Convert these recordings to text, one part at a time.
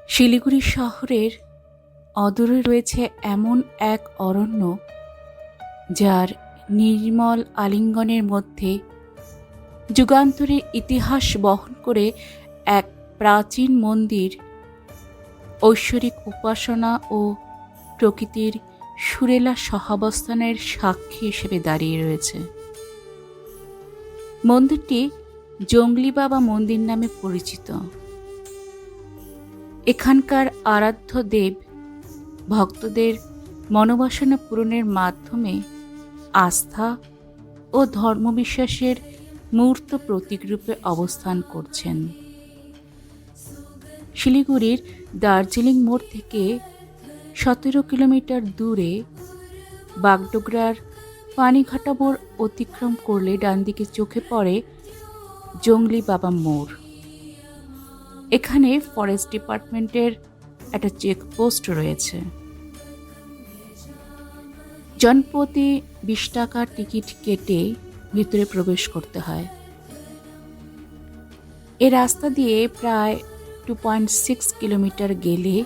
শিলিগুড়ি শহরের অদূরে রয়েছে এমন এক অরণ্য, যার নির্মল আলিঙ্গনের মধ্যে যুগান্তরের ইতিহাস বহন করে এক প্রাচীন মন্দির ঐশ্বরিক উপাসনা ও প্রকৃতির সুরেলা সহাবস্থানের সাক্ষী হিসেবে দাঁড়িয়ে রয়েছে। মন্দিরটি জঙ্গলি বাবা মন্দির নামে পরিচিত। এখানকার আরাধ্য দেব ভক্তদের মনোবাসনা পূরণের মাধ্যমে আস্থা ও ধর্মবিশ্বাসের মূর্ত প্রতীকরূপে অবস্থান করছেন। শিলিগুড়ির দার্জিলিং মোড় থেকে 17 কিলোমিটার দূরে বাগডোগরার পানিঘাটা মোড় অতিক্রম করলে ডান দিকে চোখে পড়ে জঙ্গলি বাবা মোড়। এখানে ফরেস্ট ডিপার্টমেন্টের একটা চেকপোস্ট রয়েছে। জনপ্রতি 20 টাকার টিকিট কেটে ভিতরে প্রবেশ করতে হয়। এ রাস্তা দিয়ে প্রায় 2.6 কিলোমিটার গেলে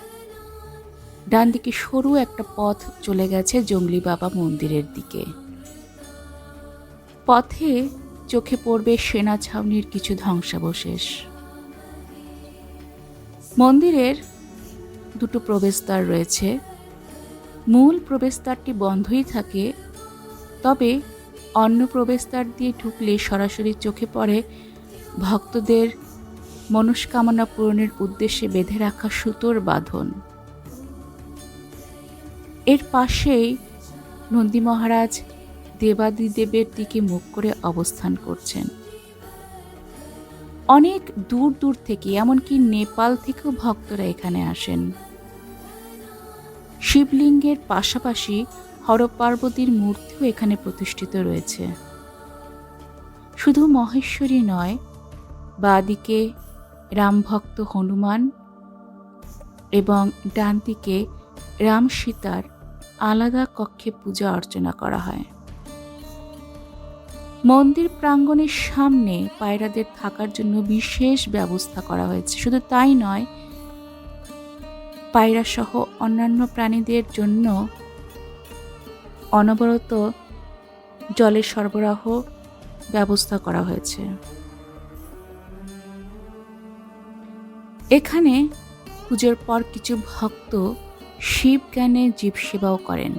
ডান দিকে সরু একটা পথ চলে গেছে জঙ্গলি বাবা মন্দিরের দিকে। পথে চোখে পড়বে সেনা ছাউনির কিছু ধ্বংসাবশেষ। মন্দিরের দুটো প্রবেশদ্বার রয়েছে। মূল প্রবেশদ্বারটি বন্ধই থাকে, তবে অন্য প্রবেশদ্বার দিয়ে ঢুকলে সরাসরি চোখে পড়ে ভক্তদের মনস্কামনা পূরণের উদ্দেশ্যে বেঁধে রাখা সুতোর বাঁধন। এর পাশেই নন্দী মহারাজ দেবাদিদেবের দিকে মুখ করে অবস্থান করছেন। অনেক দূর দূর থেকে, এমনকি নেপাল থেকেও ভক্তরা এখানে আসেন। শিবলিঙ্গের পাশাপাশি হরপার্বতীর মূর্তিও এখানে প্রতিষ্ঠিত রয়েছে। শুধু মহেশ্বরী নয়, বাঁদিকে রামভক্ত হনুমান এবং ডান দিকে রাম সীতার আলাদা কক্ষে পূজা অর্চনা করা হয়। মন্দির প্রাঙ্গণের সামনে পায়রাদের থাকার জন্য বিশেষ ব্যবস্থা করা হয়েছে। শুধু তাই নয়, পায়রা সহ অন্যান্য প্রাণীদের জন্য অনবরত জলের সরবরাহ ব্যবস্থা করা হয়েছে। এখানে পুজোর পর কিছু ভক্ত শিব জ্ঞানে জীব সেবাও করেন।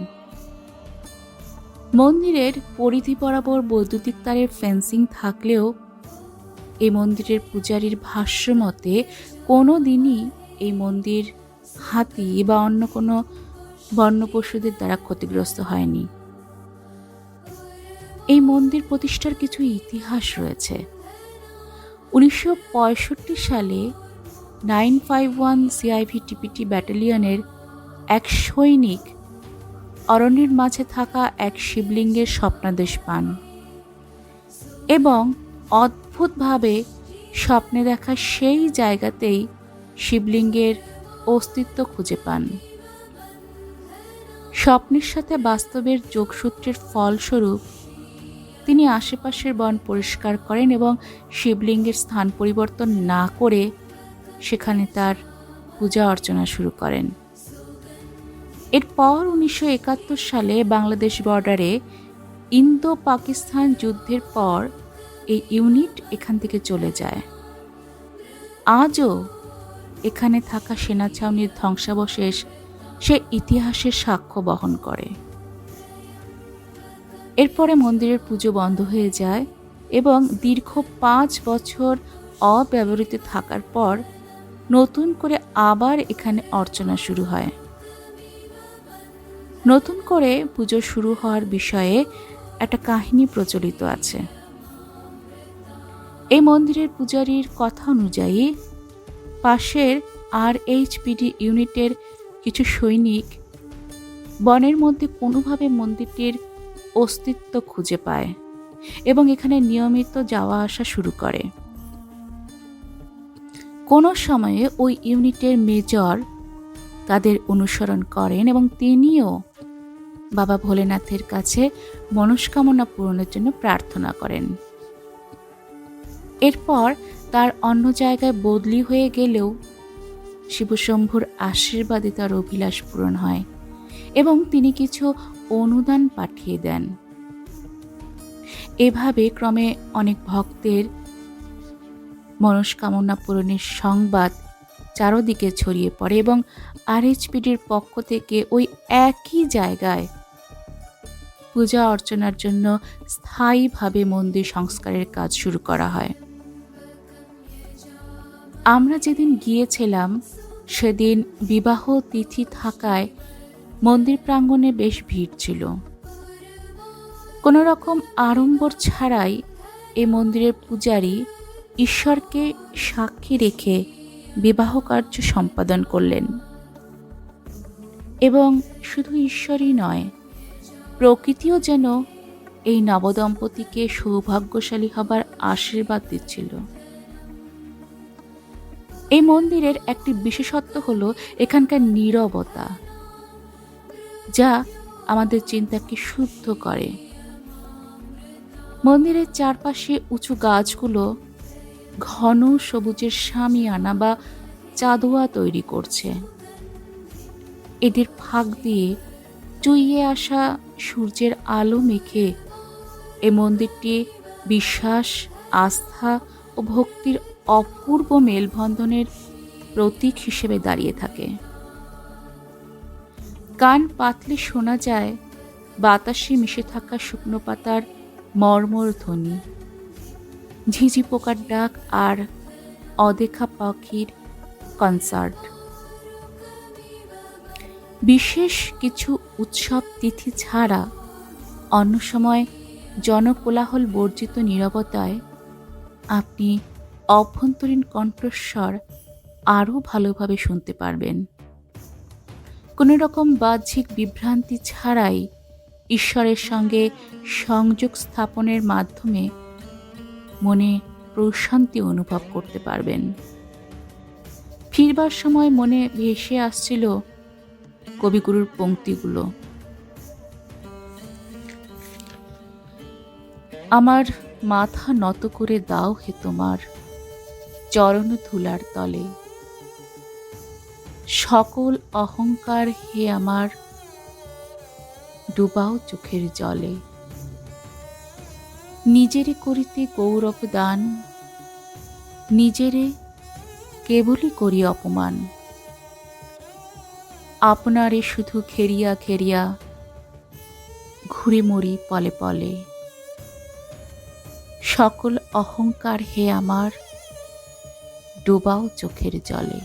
মন্দিরের পরিধি বরাবর বৈদ্যুতিক তারের ফেন্সিং থাকলেও এই মন্দিরের পূজারীর ভাষ্য মতে কোনো দিনই এই মন্দির হাতি বা অন্য কোনো বন্য পশুদের দ্বারা ক্ষতিগ্রস্ত হয়নি। এই মন্দির প্রতিষ্ঠার কিছু ইতিহাস রয়েছে। 1965 সালে 951 CIV-TPT ব্যাটালিয়নের এক সৈনিক অরণ্যের মাঝে থাকা এক শিবলিঙ্গের স্বপ্নাদেশ পান এবং অদ্ভুতভাবে স্বপ্নে দেখা সেই জায়গাতেই শিবলিঙ্গের অস্তিত্ব খুঁজে পান। স্বপ্নের সাথে বাস্তবের যোগসূত্রের ফলস্বরূপ তিনি আশেপাশের বন পরিষ্কার করেন এবং শিবলিঙ্গের স্থান পরিবর্তন না করে সেখানে তার পূজা অর্চনা শুরু করেন। এরপর 1971 সালে বাংলাদেশ বর্ডারে ইন্দো পাকিস্তান যুদ্ধের পর এই ইউনিট এখান থেকে চলে যায়। আজও এখানে থাকা সেনা ছাউনির ধ্বংসাবশেষ সে ইতিহাসের সাক্ষ্য বহন করে। এরপরে মন্দিরের পুজো বন্ধ হয়ে যায় এবং দীর্ঘ 5 বছর অব্যবহৃত থাকার পর নতুন করে আবার এখানে অর্চনা শুরু হয়। নতুন করে পুজো শুরু হওয়ার বিষয়ে একটা কাহিনী প্রচলিত আছে। এই মন্দিরের পূজারীর কথা অনুযায়ী পাশের RHPD ইউনিটের কিছু সৈনিক বনের মধ্যে কোনোভাবে মন্দিরটির অস্তিত্ব খুঁজে পায় এবং এখানে নিয়মিত যাওয়া আসা শুরু করে। কোনো সময়ে ওই ইউনিটের মেজর তাদের অনুসরণ করেন এবং তিনিও বাবা ভোলেনাথের কাছে মনস্কামনা পূরণের জন্য প্রার্থনা করেন। এরপর তার অন্য জায়গায় বদলি হয়ে গেলেও শিবশম্ভুর আশীর্বাদে তার অভিলাষ পূরণ হয় এবং তিনি কিছু অনুদান পাঠিয়ে দেন। এভাবে ক্রমে অনেক ভক্তের মনস্কামনা পূরণের সংবাদ চারদিকে ছড়িয়ে পড়ে এবং আরএইচপিডির পক্ষ থেকে ওই একই জায়গায় পূজা অর্চনার জন্য স্থায়ীভাবে মন্দির সংস্কারের কাজ শুরু করা হয়। আমরা যেদিন গিয়েছিলাম সেদিন বিবাহ তিথি থাকায় মন্দির প্রাঙ্গণে বেশ ভিড় ছিল। কোনো রকম আড়ম্বর ছাড়াই এই মন্দিরের পূজারী ঈশ্বরকে সাক্ষী রেখে বিবাহ কার্য সম্পাদন করলেন। এবং শুধু ঈশ্বরই নয়, প্রকৃতিও যেন এই নবদম্পতিকে সৌভাগ্যশালী হবার আশীর্বাদ দিচ্ছিল। এই মন্দিরের একটি বিশেষত্ব হলো এখানকার নীরবতা, যা আমাদের চিন্তাকে শুদ্ধ করে। মন্দিরের চারপাশে উঁচু গাছগুলো ঘন সবুজের শামিয়ানা বা চাঁদোয়া তৈরি করছে। এদের ফাঁক দিয়ে চুইয়ে আসা সূর্যের আলো মেখে এ মন্দিরটি বিশ্বাস, আস্থা ও ভক্তির অপূর্ব মেলবন্ধনের প্রতীক হিসেবে দাঁড়িয়ে থাকে। কান পাতলে শোনা যায় বাতাসে মিশে থাকা শুকনো পাতার মর্মর ধ্বনি, ঝিঝি পোকার ডাক আর অদেখা পাখির কনসার্ট। বিশেষ কিছু উৎসব তিথি ছাড়া অন্য সময় জনকোলাহল বর্জিত নীরবতায় আপনি অভ্যন্তরীণ কণ্ঠস্বর আরও ভালোভাবে শুনতে পারবেন। কোনো রকম বাহ্যিক বিভ্রান্তি ছাড়াই ঈশ্বরের সঙ্গে সংযোগ স্থাপনের মাধ্যমে মনে প্রশান্তি অনুভব করতে পারবেন। ফিরবার সময় মনে ভেসে আসছিল কবিগুরুর পংক্তিগুলো। আমার মাথা নত করে দাও হে তোমার চরণ ধুলার তলে, সকল অহংকার হে আমার ডুবাও চোখের জলে। নিজেরে করিতে গৌরব দান, নিজেরে কেবলই করি অপমান। আপনারে শুধু ঘেরিয়া ঘেরিয়া ঘুরে মরি পলে পলে, সকল অহংকার হে আমার ডোবাও চোখের জলে।